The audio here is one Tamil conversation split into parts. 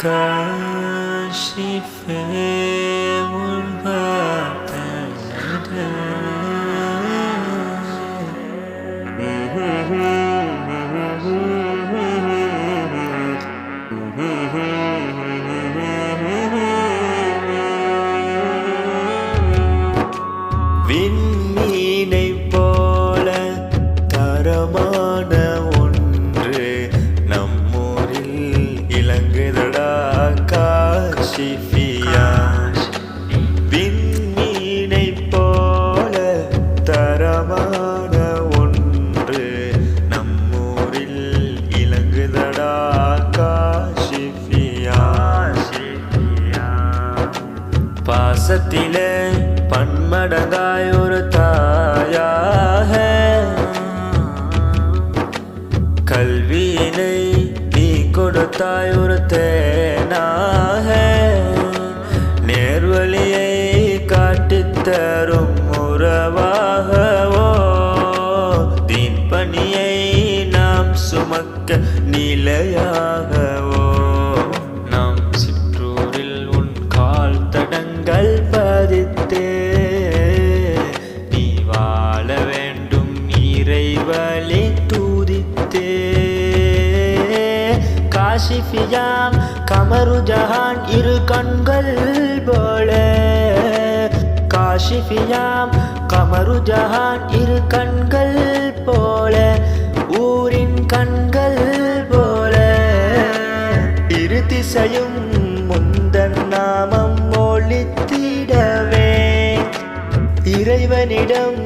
كاشف விண்மீனை போல தரமான ஒன்று நம்மூரில் இலங்குதடா காஷிஃபியா. விண்மீனை போல தரமான ஒன்று நம்மூரில் இலங்குதடா காஷிஃபியா. பாசத்திலே பன்மடங்காய் ஒரு தாயாக கல்வியினை நீ கொடுத்தாய் ஒரு தேனாக நேர்வழியை காட்டித்தரும் உறவாகவோ தீன் பணியை நாம் சுமக்க நிலையாகவோ நாம் சிற்றூரில் உன் கால் தடங்கள் பதித்தே நீ வாழ வேண்டும் இறைவழி தூதித்தே. காஷிஃபியாம் கமரு ஜஹான் இரு கண்கள் போல காஷிஃபியாம் கமரு ஜஹான் இரு கண்கள் போல ஊரின் கண்கள் போல இரு திசையும் முந்தன் நாமம் ஒளித்திடவே இறைவனிடம்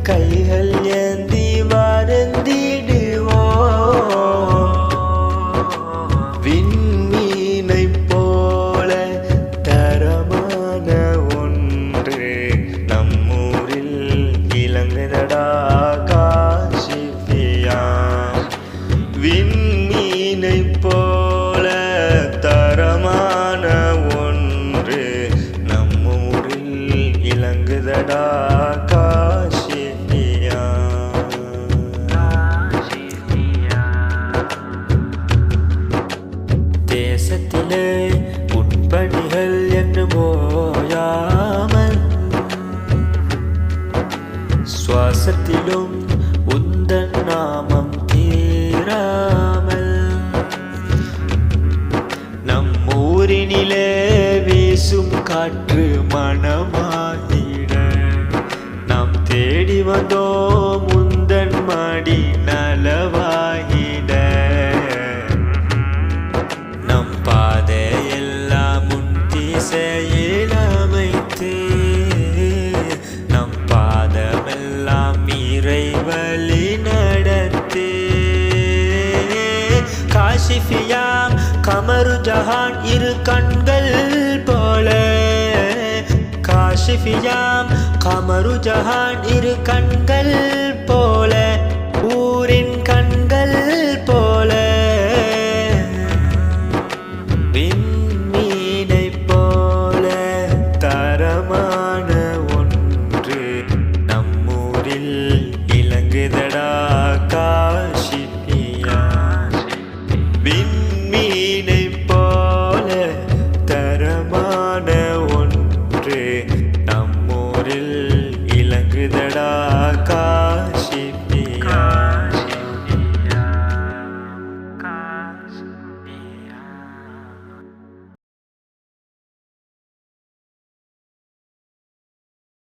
கைகள் ஏந்தி வருந்திடுவோம். விண்மீனை போல தரமான ஒன்று நம்மூரில் இலங்குதடா காஷிஃபியா. விண்மீனை போல தரமான ஒன்று நம்மூரில் இலங்குதடா காஷிஃபியா. தேசத்திலே உட்பணிகள் என்று போயாமல் சுவாசத்திலும் உந்தன் நாமம் தீராமல் நம் ஊரினிலே வீசும் காற்று மனமாகிட நாம் தேடி வந்தோம் முந்தன் மாடி நலவாகிட. நம் பாதையெல்லாம் முன் திசையில் அமைத்து நம் பாதமெல்லாம் இறைவழி நடத்து. காஷிஃபியாம் கமரு ஜஹான் இரு கண்கள் போல காஷிஃபியாம் கமரு ஜஹான் இரு கண்கள்